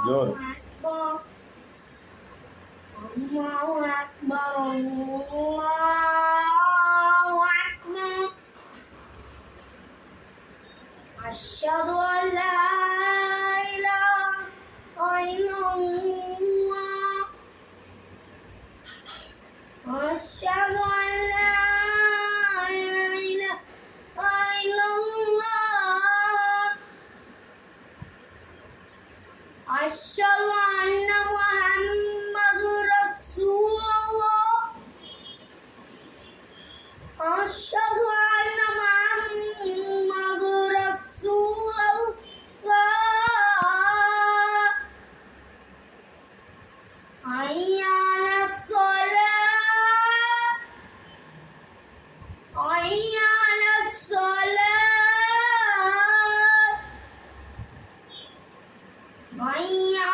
জোর Allahu Akbar, Allahu Akbar. Asyhadu an la ilaha illallah. Asyhadu an la ilaha illallah. Asyhadu anna Muhammadur Rasulullah. Asyhadu anna Muhammadur Rasulullah. Hayya 'alas salah. Hayya 'alas salah. Hayya